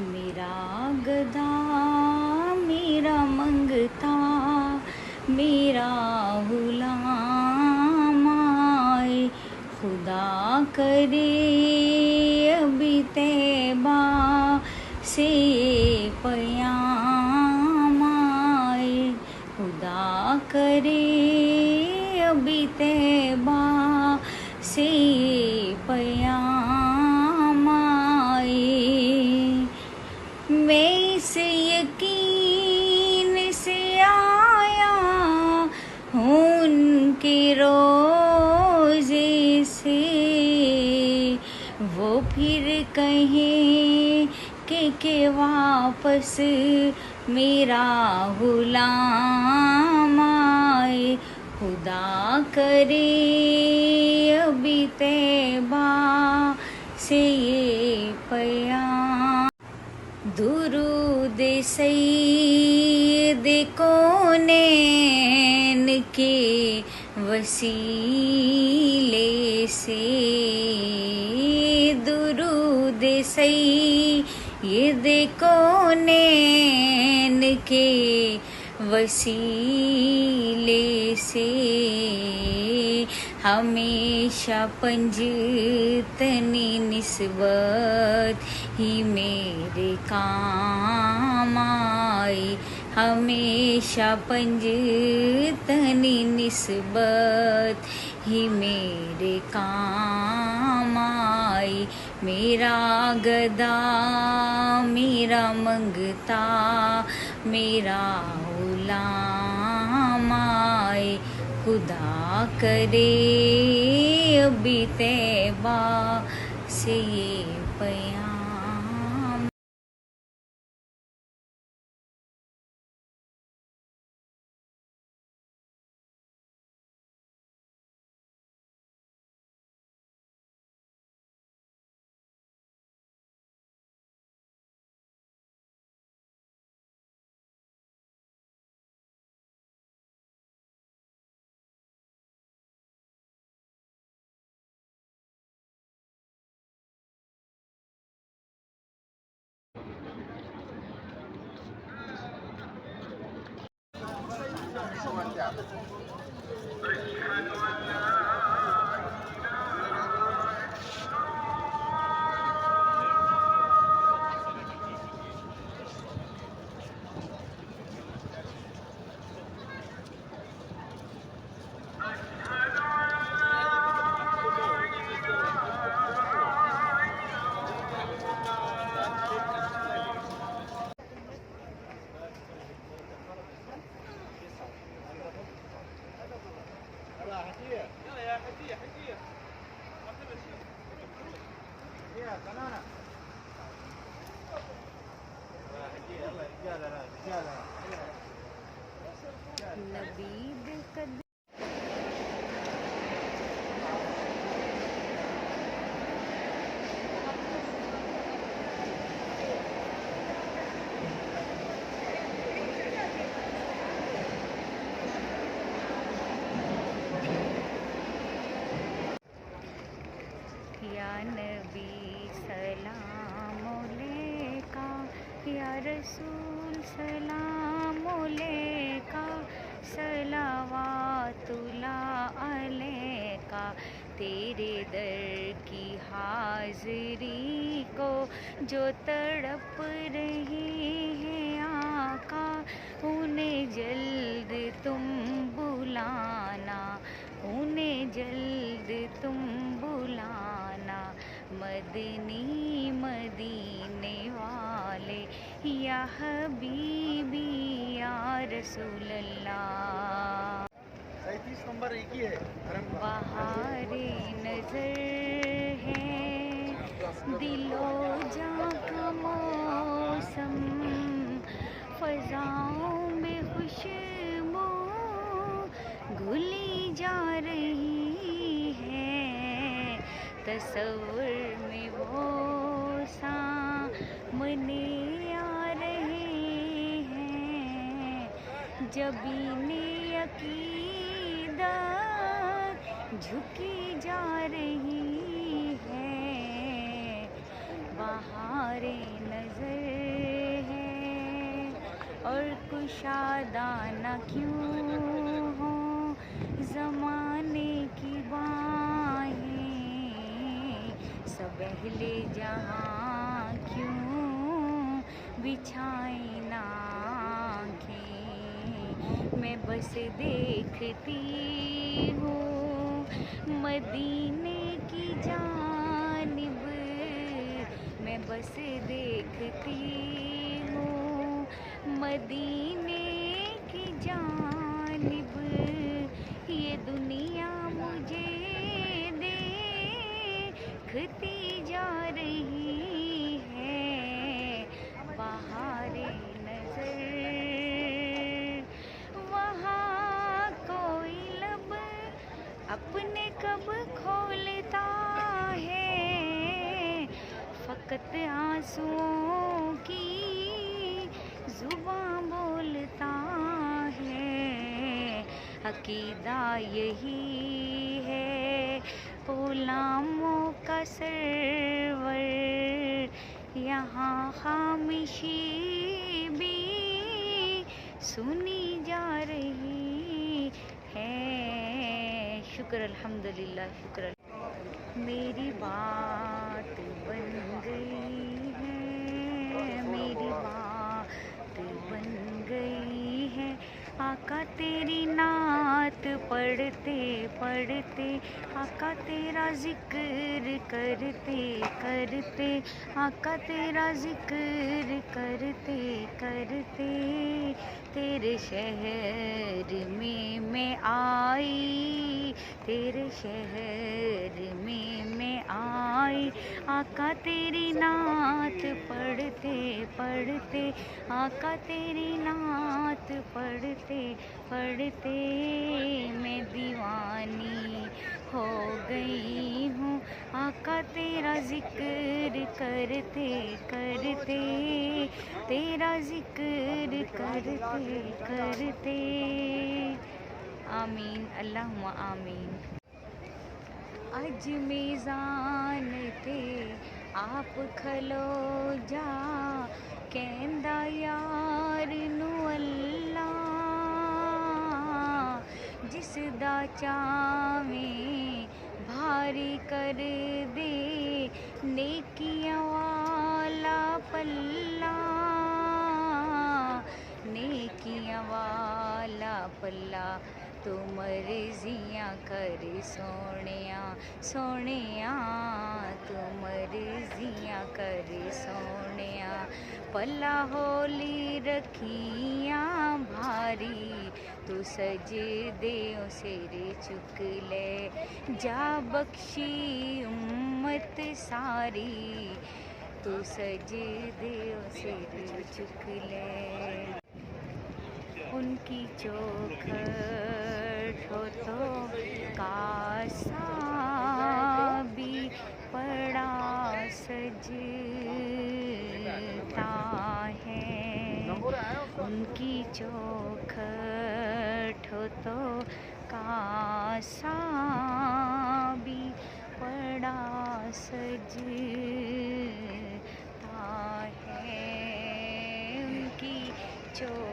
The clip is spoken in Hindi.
मेरा गदा मेरा मंगता मेरा गुलाम आए, खुदा करे अभी तैबा से ये पयाम आए, खुदा करे अभी तैबा से ये पयाम आए। मैं इस यकीन से आया हूँ उनके रोज़े से, वो फिर कहें कि वापस मेरा गुलाम आए, खुदा करे अभी तैबा से ये पयाम। दुरूद सैयद कौनैन के वसीले से, दुरूद सैयद कौनैन के वसीले से, हमेशा पंजतनी निस्बत ही मेरे काम आई, हमेशा पंजतनी निस्बत ही मेरे काम आई। मेरा गदा मेरा मंगता मेरा गुलाम आए, खुदा करे अभी तैबा से ये पयाम। लबीब कद या नबी सलाम अलैका, या रसूल सलाम अलैका, सलावातुल्लाह अलैका। तेरे दर की हाज़री को जो तड़प रहे हैं आका, उन्हें जल्द तुम बुलाना, उन्हें जल्द तुम बुलाना। मदनी मदीने वाले या हबीबी या रसूल अल्लाह। 37 नंबर एक ही है। बहारे नजर है दिलो जां का मौसम, फजाओं में खुशबू घुली जा रही है, तसव्वुर में वो सामने आ रहे हैं, जबीने अकीदत झुकी जा रही है। बहारे नजर और कुशादाना क्यों हो ज़माने की बाहें, सब अहले जहाँ क्यों बिछाए नाखें। मैं बस देखती हूँ मदीने की जानिब, मैं बस देखती हूँ मदीने की जानिब। ये दुनिया मुझे देखती जा रही है, बहारे नजर वहाँ कोई लब अपने कब खोलता है, फकत आंसुओं की जुबां बोलता है। अकीदा यही है गुलामों का सरवर, यहाँ खामोशी भी सुनी जा रही है। शुक्र अल्हम्दुलिल्लाह, शुक्र। मेरी बात बन गई है, मेरी बात बन गई है। आका तेरी नात पढ़ते पढ़ते, आका तेरा जिक्र करते करते, आका तेरा जिक्र करते करते, तेरे शहर में मैं आई, तेरे शहर में मैं आई। आका तेरी नात पढ़ते पढ़ते, आका तेरी नात पढ़ते पढ़ते, मैं दीवानी हो गई हूँ। आका तेरा जिक्र करते करते, तेरा जिक्र करते करते। आमीन, अल्लाहुम्मा आमीन। अज मेज़ान ते आप खलो जा, कहंदा यार नू अल्लाह, जिस दा चावें भारी कर दे नेकियां वाला पल्ला, नेकियां वाला पल्ला। तू मर्जियां कर सोनिया सोनिया, तू मर्जियां कर सोनिया। पल्ला होली रखियां भारी, तू सजदे सिर चुक ले जा, बख्शी उम्मत सारी, तू सजदे सिर चुक ले। उनकी चौखट हो तो कासा भी पड़ा सजता है, उनकी चौखट हो तो कासा भी पड़ा सजता है, उनकी चौखट